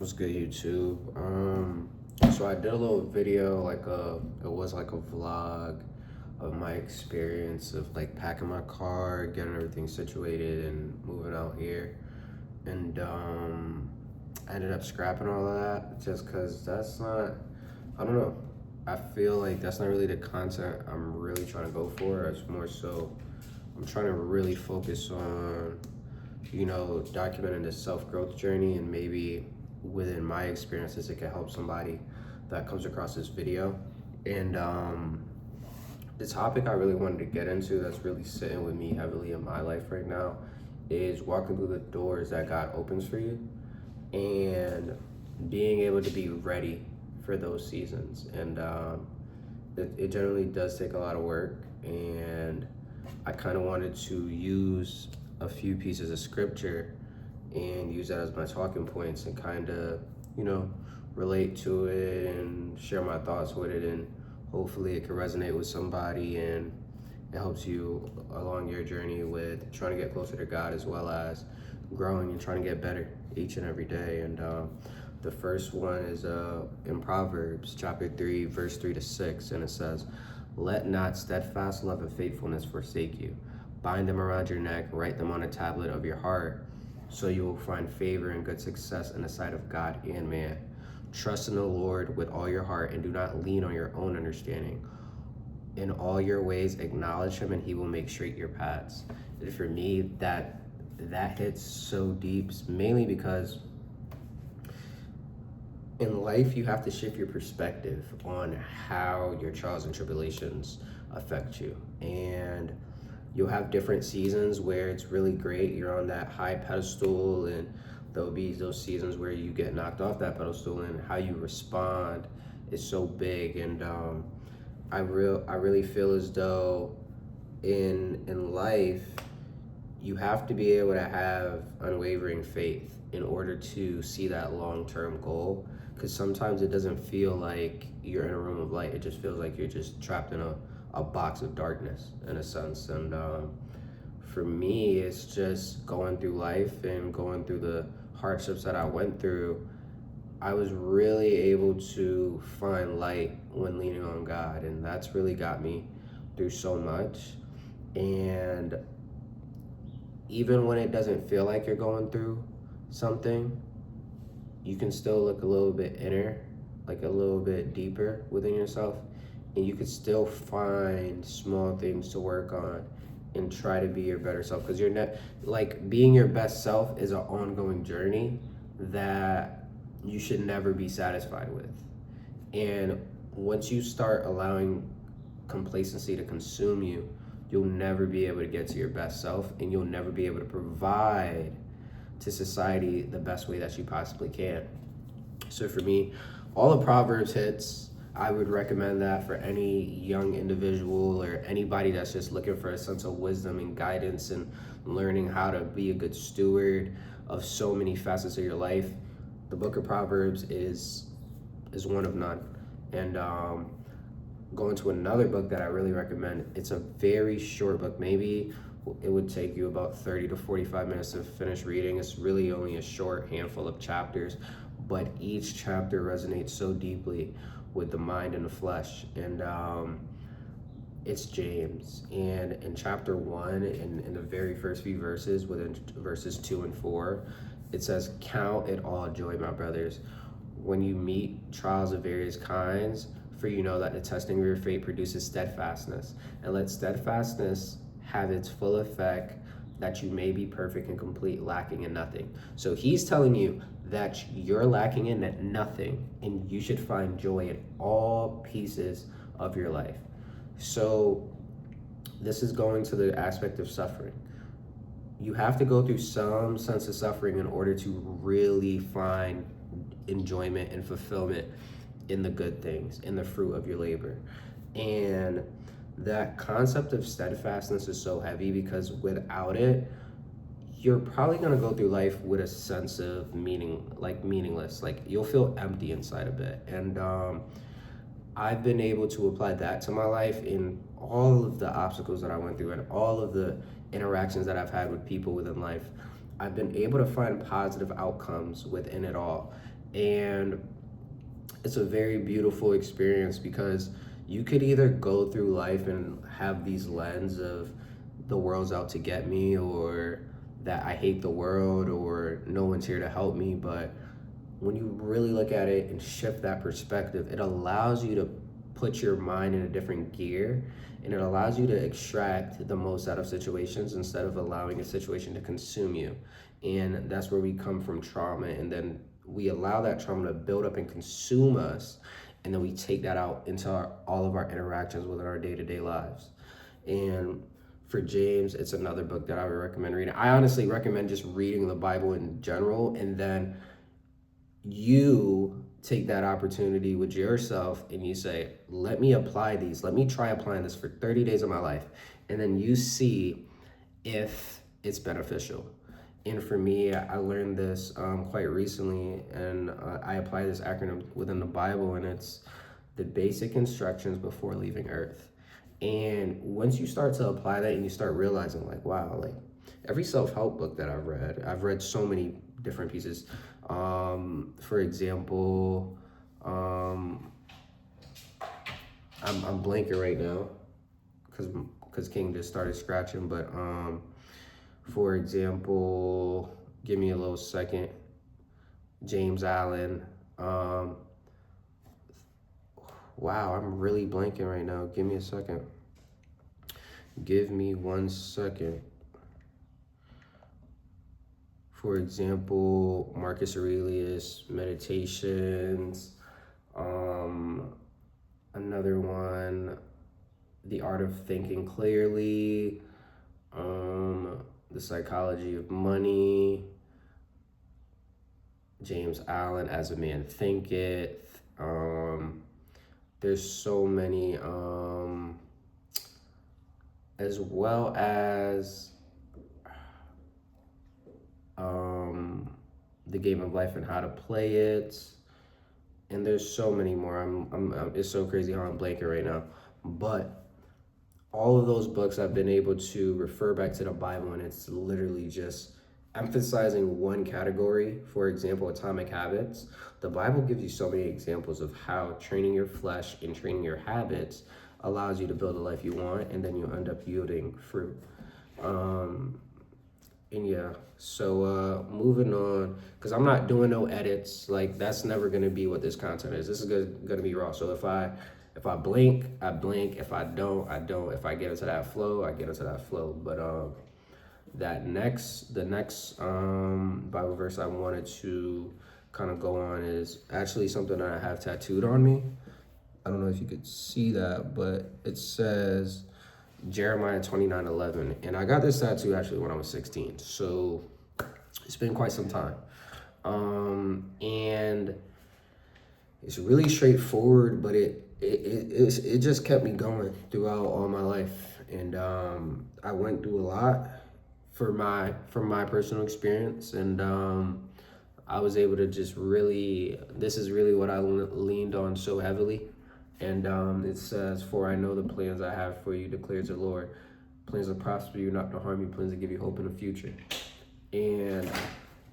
What's good, YouTube? So I did a little video, it was like a vlog of my experience of like packing my car, getting everything situated, and moving out here. And I ended up scrapping all of that just because that's not, I don't know. I feel like that's not really the content I'm really trying to go for. It's more so I'm trying to really focus on documenting the self-growth journey, and maybe within my experiences, it can help somebody that comes across this video. And the topic I really wanted to get into that's really sitting with me heavily in my life right now is walking through the doors that God opens for you and being able to be ready for those seasons. And it generally does take a lot of work, and I kind of wanted to use a few pieces of scripture and use that as my talking points and kind of, relate to it and share my thoughts with it. And hopefully it can resonate with somebody and it helps you along your journey with trying to get closer to God, as well as growing and trying to get better each and every day. And the first one is in Proverbs chapter 3, verse 3 to 6. And it says, "Let not steadfast love and faithfulness forsake you. Bind them around your neck, write them on a tablet of your heart, so you will find favor and good success in the sight of God and man. Trust in the Lord with all your heart and do not lean on your own understanding. In all your ways acknowledge him and he will make straight your paths." And for me, that hits so deep, mainly because in life you have to shift your perspective on how your trials and tribulations affect you. And you'll have different seasons where it's really great, you're on that high pedestal, and there'll be those seasons where you get knocked off that pedestal, and how you respond is so big. And I really feel as though in life you have to be able to have unwavering faith in order to see that long-term goal, because sometimes it doesn't feel like you're in a room of light. It just feels like you're just trapped in a box of darkness in a sense. And for me, it's just going through life and going through the hardships that I went through. I was really able to find light when leaning on God, and that's really got me through so much. And even when it doesn't feel like you're going through something, you can still look a little bit inner, like a little bit deeper within yourself, and you could still find small things to work on and try to be your better self. Because you're not, like, being your best self is an ongoing journey that you should never be satisfied with. And once you start allowing complacency to consume you, you'll never be able to get to your best self, and you'll never be able to provide to society the best way that you possibly can. So for me, all the Proverbs hits. I would recommend that for any young individual or anybody that's just looking for a sense of wisdom and guidance and learning how to be a good steward of so many facets of your life. The book of Proverbs is one of none. And going to another book that I really recommend. It's a very short book. Maybe it would take you about 30 to 45 minutes to finish reading. It's really only a short handful of chapters, but each chapter resonates so deeply with the mind and the flesh. And it's James. And in chapter 1, in the very first few verses, within verses 2 and 4, it says, "Count it all joy, my brothers, when you meet trials of various kinds, for you know that the testing of your faith produces steadfastness. And let steadfastness have its full effect, that you may be perfect and complete, lacking in nothing." So he's telling you that you're lacking in nothing, and you should find joy in all pieces of your life. So this is going to the aspect of suffering. You have to go through some sense of suffering in order to really find enjoyment and fulfillment in the good things, in the fruit of your labor. And that concept of steadfastness is so heavy, because without it, you're probably going to go through life with a sense of meaningless. Like, you'll feel empty inside a bit. And I've been able to apply that to my life in all of the obstacles that I went through and all of the interactions that I've had with people within life. I've been able to find positive outcomes within it all. And it's a very beautiful experience because you could either go through life and have these lens of the world's out to get me, or that I hate the world, or no one's here to help me. But when you really look at it and shift that perspective, it allows you to put your mind in a different gear, and it allows you to extract the most out of situations instead of allowing a situation to consume you. And that's where we come from trauma, and then we allow that trauma to build up and consume us, and then we take that out into all of our interactions within our day-to-day lives. And for James, it's another book that I would recommend reading. I honestly recommend just reading the Bible in general, and then you take that opportunity with yourself and you say, let me apply these. Let me try applying this for 30 days of my life. And then you see if it's beneficial. And for me, I learned this quite recently, and I apply this acronym within the Bible, and it's the basic instructions before leaving Earth. And once you start to apply that and you start realizing, like, wow, like every self-help book that I've read so many different pieces. For example, I'm blanking right now because King just started scratching, but for example, give me a little second. James Allen. Wow, I'm really blanking right now. Give me a second. Give me 1 second. For example, Marcus Aurelius, Meditations. Another one, The Art of Thinking Clearly. The Psychology of Money. James Allen, As a Man Thinketh. There's so many, as well as The Game of Life and How to Play It. And there's so many more. It's so crazy how I'm blanking right now. But all of those books I've been able to refer back to the Bible, and it's literally just emphasizing one category. For example, Atomic Habits. The Bible gives you so many examples of how training your flesh and training your habits allows you to build a life you want, and then you end up yielding fruit. And yeah, so moving on, because I'm not doing no edits. Like, that's never gonna be what this content is. This is gonna be raw. So if I blink, I blink. If I don't, I don't. If I get into that flow, I get into that flow. But the next Bible verse I wanted to kind of go on is actually something that I have tattooed on me. I don't know if you could see that, but it says Jeremiah 29:11, and I got this tattoo actually when I was 16, so it's been quite some time. And it's really straightforward, but it just kept me going throughout all my life. And I went through a lot from my personal experience, and I was able to just really, this is really what I leaned on so heavily. And it says, for I know the plans I have for you, declares the Lord. Plans to prosper you, not to harm you, plans to give you hope in the future. And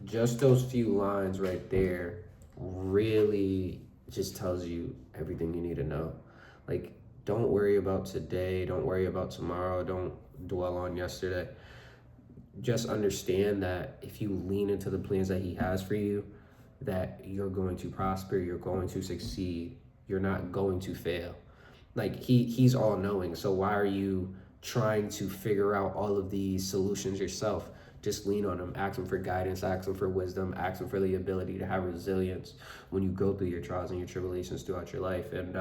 just those few lines right there really just tells you everything you need to know. Like, don't worry about today. Don't worry about tomorrow. Don't dwell on yesterday. Just understand that if you lean into the plans that he has for you, that you're going to prosper, you're going to succeed, you're not going to fail. Like, he's all knowing. So why are you trying to figure out all of these solutions yourself? Just lean on him. Ask him for guidance, ask him for wisdom, ask him for the ability to have resilience when you go through your trials and your tribulations throughout your life. And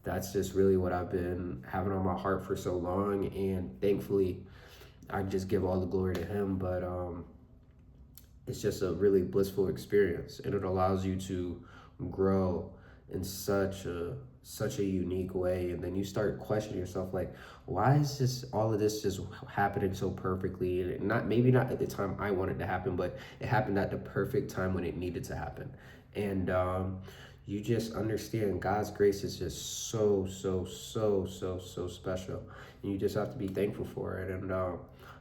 that's just really what I've been having on my heart for so long. And thankfully, I just give all the glory to him. But it's just a really blissful experience, and it allows you to grow in such a unique way. And then you start questioning yourself, like, why is this, all of this just happening so perfectly? And maybe not at the time I wanted to happen, but it happened at the perfect time when it needed to happen. And you just understand God's grace is just so special, and you just have to be thankful for it. And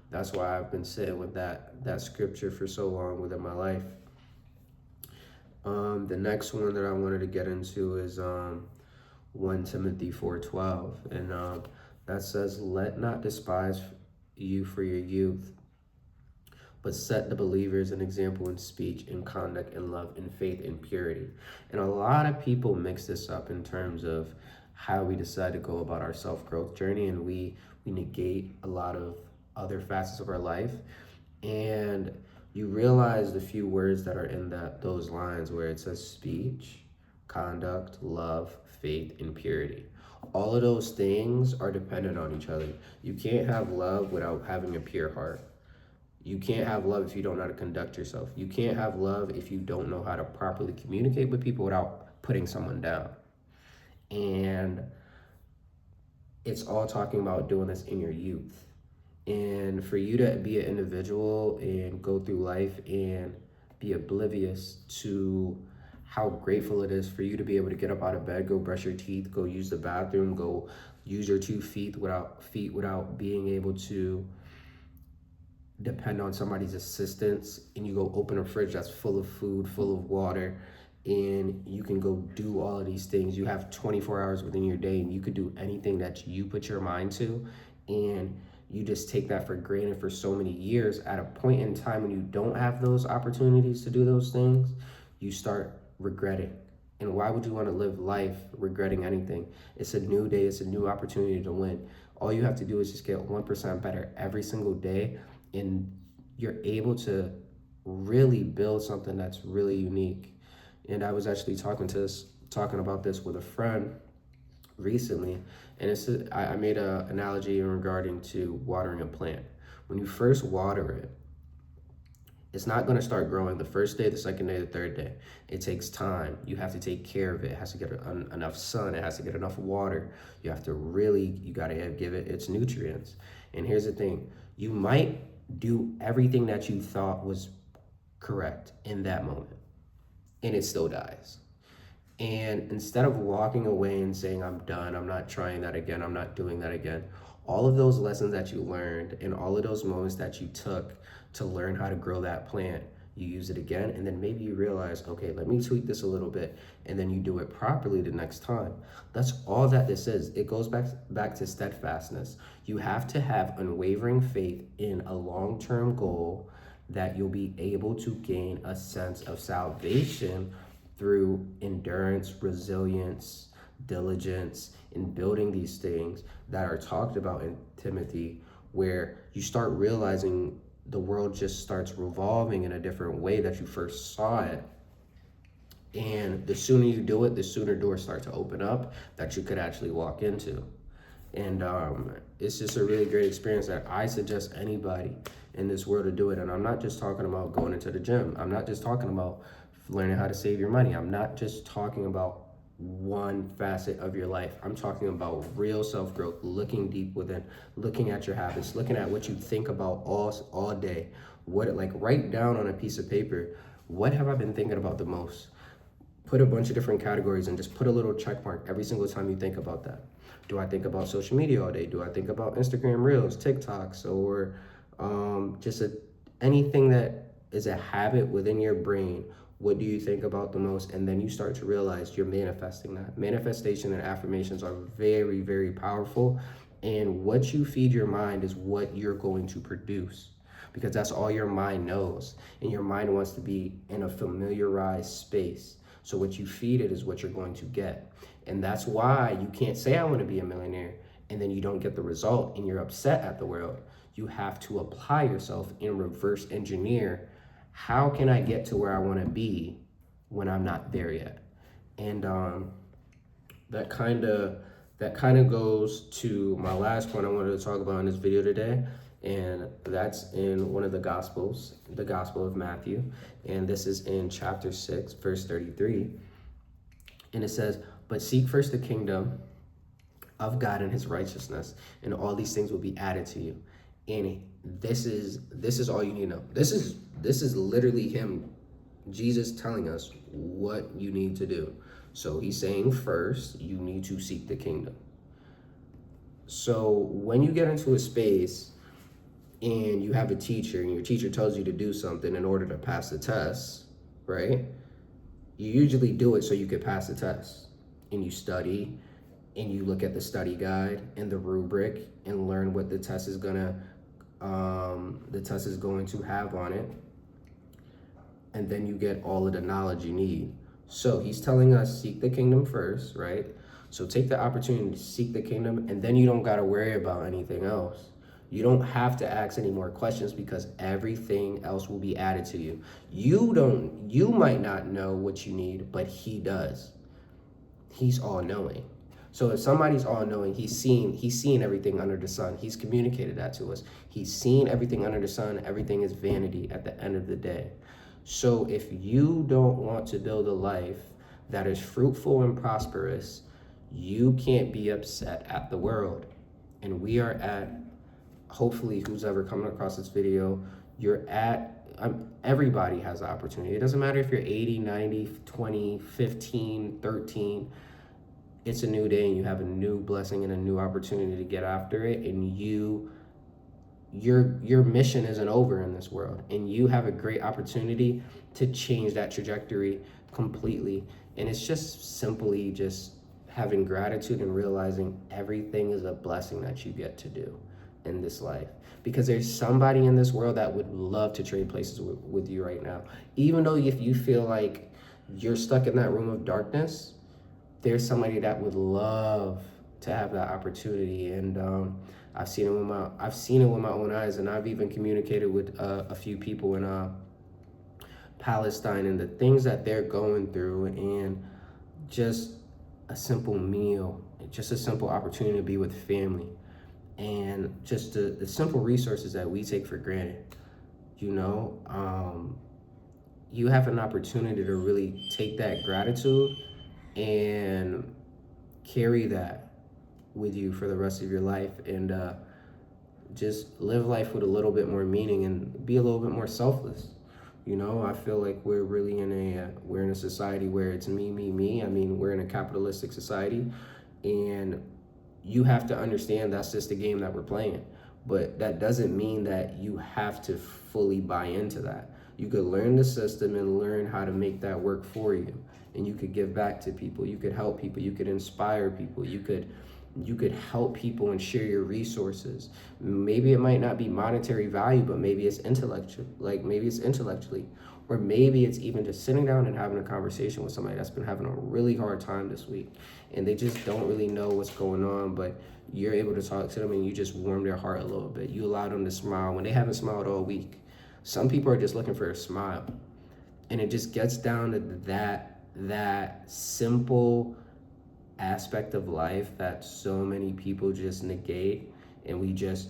that's why I've been sitting with that scripture for so long within my life. The next one that I wanted to get into is 1 Timothy 4:12, and that says, "Let not despise you for your youth, but set the believers an example in speech, in conduct, in love, in faith, in purity." And a lot of people mix this up in terms of how we decide to go about our self-growth journey, and we negate a lot of other facets of our life. And you realize the few words that are in those lines where it says speech, conduct, love, faith, and purity. All of those things are dependent on each other. You can't have love without having a pure heart. You can't have love if you don't know how to conduct yourself. You can't have love if you don't know how to properly communicate with people without putting someone down. And it's all talking about doing this in your youth. And for you to be an individual and go through life and be oblivious to how grateful it is for you to be able to get up out of bed, go brush your teeth, go use the bathroom, go use your 2 feet without being able to depend on somebody's assistance, and you go open a fridge that's full of food, full of water, and you can go do all of these things. You have 24 hours within your day, and you could do anything that you put your mind to, and you just take that for granted for so many years. At a point in time when you don't have those opportunities to do those things, you start regretting. And why would you want to live life regretting anything? It's a new day, it's a new opportunity to win. All you have to do is just get 1% better every single day, and you're able to really build something that's really unique. And I was actually talking about this with a friend recently, and I made an analogy regarding to watering a plant. When you first water it, it's not going to start growing the first day, the second day, the third day. It takes time. You have to take care of it. It has to get enough sun. It has to get enough water. You got to give it its nutrients. And here's the thing. You might do everything that you thought was correct in that moment, and it still dies. And instead of walking away and saying, "I'm done, I'm not trying that again, I'm not doing that again," all of those lessons that you learned and all of those moments that you took to learn how to grow that plant, you use it again, and then maybe you realize, okay, let me tweak this a little bit, and then you do it properly the next time. That's all that this is. It goes back to steadfastness. You have to have unwavering faith in a long-term goal that you'll be able to gain a sense of salvation through endurance, resilience, diligence, in building these things that are talked about in Timothy, where you start realizing the world just starts revolving in a different way that you first saw it. And the sooner you do it, the sooner doors start to open up that you could actually walk into. And it's just a really great experience that I suggest anybody in this world to do it. And I'm not just talking about going into the gym. I'm not just talking about learning how to save your money. I'm not just talking about one facet of your life. I'm talking about real self-growth, looking deep within, looking at your habits, looking at what you think about all day. Write down on a piece of paper, what have I been thinking about the most? Put a bunch of different categories and just put a little check mark every single time you think about that. Do I think about social media all day? Do I think about Instagram Reels, TikToks, or anything that is a habit within your brain? What do you think about the most? And then you start to realize you're manifesting that. Manifestation and affirmations are very, very powerful. And what you feed your mind is what you're going to produce, because that's all your mind knows. And your mind wants to be in a familiarized space. So what you feed it is what you're going to get. And that's why you can't say, "I want to be a millionaire," and then you don't get the result and you're upset at the world. You have to apply yourself and reverse engineer. How can I get to where I want to be when I'm not there yet? And that kind of goes to my last point I wanted to talk about in this video today, and that's in one of the Gospels, the Gospel of Matthew, and this is in chapter 6, verse 33, and it says, "But seek first the kingdom of God and his righteousness, and all these things will be added to you." And this is all you need to know. This is literally him, Jesus, telling us what you need to do. So he's saying first, you need to seek the kingdom. So when you get into a space and you have a teacher and your teacher tells you to do something in order to pass the test, right? You usually do it so you could pass the test, and you study, and you look at the study guide and the rubric and learn what the test is going to have on it, and then you get all of the knowledge you need. So he's telling us, seek the kingdom first, right? So take the opportunity to seek the kingdom, and then you don't got to worry about anything else. You don't have to ask any more questions because everything else will be added to you. You might not know what you need, but he does. He's all knowing. So if somebody's all knowing, he's seen everything under the sun. He's communicated that to us. He's seen everything under the sun. Everything is vanity at the end of the day. So if you don't want to build a life that is fruitful and prosperous, you can't be upset at the world. And we are at, hopefully who's ever coming across this video, you're at, everybody has the opportunity. It doesn't matter if you're 80, 90, 20, 15, 13. It's a new day and you have a new blessing and a new opportunity to get after it. And your mission isn't over in this world, and you have a great opportunity to change that trajectory completely. And it's just simply just having gratitude and realizing everything is a blessing that you get to do in this life, because there's somebody in this world that would love to trade places with you right now. Even though if you feel like you're stuck in that room of darkness, there's somebody that would love to have that opportunity. And I've seen it with my own eyes, and I've even communicated with a few people in Palestine and the things that they're going through, and just a simple meal, just a simple opportunity to be with family, and just the simple resources that we take for granted. You have an opportunity to really take that gratitude and carry that with you for the rest of your life, and just live life with a little bit more meaning and be a little bit more selfless. I feel like we're really we're in a society where it's me, me, me. I mean, we're in a capitalistic society, and you have to understand that's just the game that we're playing. But that doesn't mean that you have to fully buy into that. You could learn the system and learn how to make that work for you. And you could give back to people. You could help people. You could inspire people. You could help people and share your resources. Maybe it might not be monetary value, but maybe it's intellectually, or maybe it's even just sitting down and having a conversation with somebody that's been having a really hard time this week, and they just don't really know what's going on, but you're able to talk to them and you just warm their heart a little bit. You allow them to smile when they haven't smiled all week. Some people are just looking for a smile, and it just gets down to that simple aspect of life that so many people just negate, and we just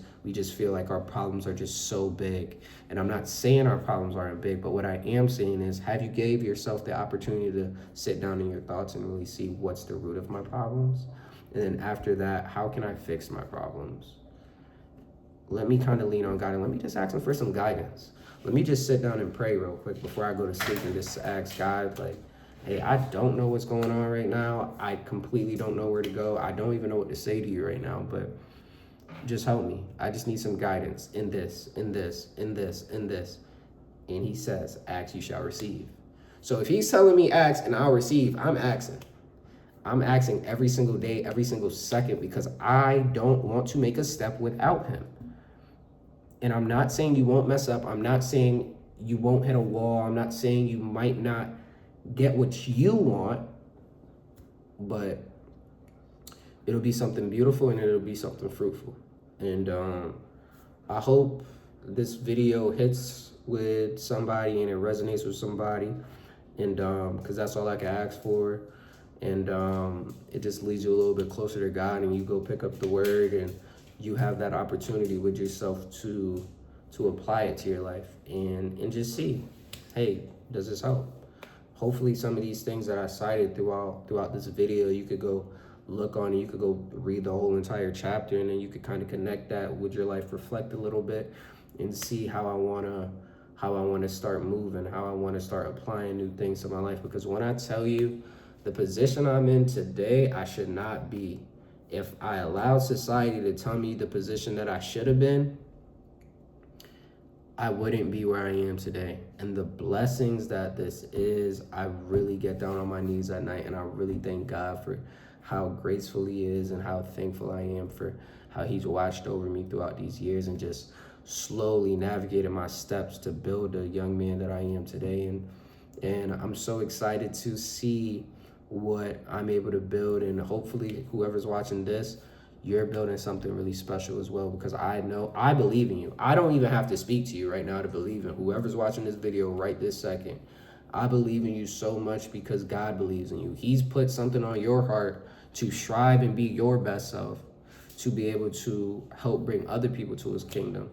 feel like our problems are just so big. And I'm not saying our problems aren't big, but what I am saying is, have you gave yourself the opportunity to sit down in your thoughts and really see what's the root of my problems? And then after that, how can I fix my problems? Let me kind of lean on God, and let me just ask him for some guidance. Let me just sit down and pray real quick before I go to sleep, and just ask God, like, hey, I don't know what's going on right now. I completely don't know where to go. I don't even know what to say to you right now, but just help me. I just need some guidance in this, in this, in this, in this. And he says, ask, you shall receive. So if he's telling me ask and I'll receive, I'm asking. I'm asking every single day, every single second, because I don't want to make a step without him. And I'm not saying you won't mess up. I'm not saying you won't hit a wall. I'm not saying you might not get what you want, but it'll be something beautiful and it'll be something fruitful. And I hope this video hits with somebody and it resonates with somebody, and because that's all I can ask for. And it just leads you a little bit closer to God, and you go pick up the word, and you have that opportunity with yourself to apply it to your life, and just see, hey, does this help? Hopefully some of these things that I cited throughout this video, you could go look on, and you could go read the whole entire chapter, and then you could kind of connect that with your life, reflect a little bit, and see how I want to start moving, how I want to start applying new things to my life. Because when I tell you the position I'm in today, I should not be. If I allowed society to tell me the position that I should have been, I wouldn't be where I am today. And the blessings that this is, I really get down on my knees at night and I really thank God for how graceful He is and how thankful I am for how He's watched over me throughout these years and just slowly navigated my steps to build a young man that I am today. And I'm so excited to see what I'm able to build, and hopefully whoever's watching this, you're building something really special as well, because I know I believe in you. I don't even have to speak to you right now to believe in whoever's watching this video right this second. I believe in you so much because God believes in you. He's put something on your heart to strive and be your best self, to be able to help bring other people to His kingdom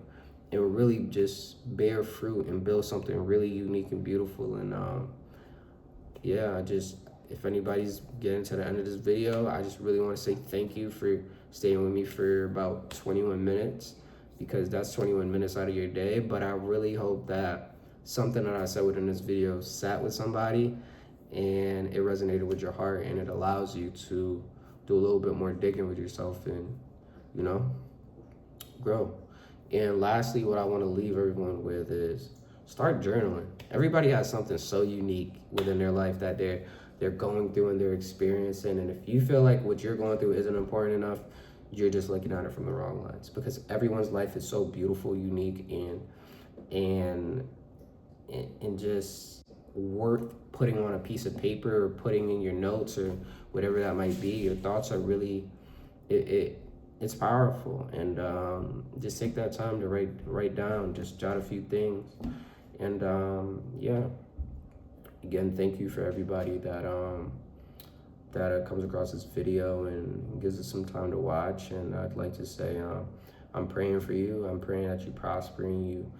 and really just bear fruit and build something really unique and beautiful. And yeah, if anybody's getting to the end of this video, I just really want to say thank you for staying with me for about 21 minutes, because that's 21 minutes out of your day. But I really hope that something that I said within this video sat with somebody and it resonated with your heart, and it allows you to do a little bit more digging with yourself and, you know, grow. And lastly, what I want to leave everyone with is start journaling. Everybody has something so unique within their life that they're going through and they're experiencing. And if you feel like what you're going through isn't important enough, you're just looking at it from the wrong lens, because everyone's life is so beautiful, unique, and just worth putting on a piece of paper or putting in your notes or whatever that might be. Your thoughts are really, it's powerful. And just take that time to write down, just jot a few things. And yeah, again, thank you for everybody that comes across this video and gives us some time to watch. And I'd like to say I'm praying for you. I'm praying that you prosper and you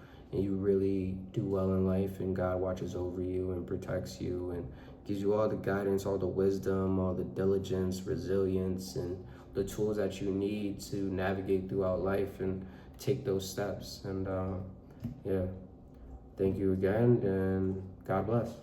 really do well in life, and God watches over you and protects you and gives you all the guidance, all the wisdom, all the diligence, resilience, and the tools that you need to navigate throughout life and take those steps. And yeah, thank you again, and God bless.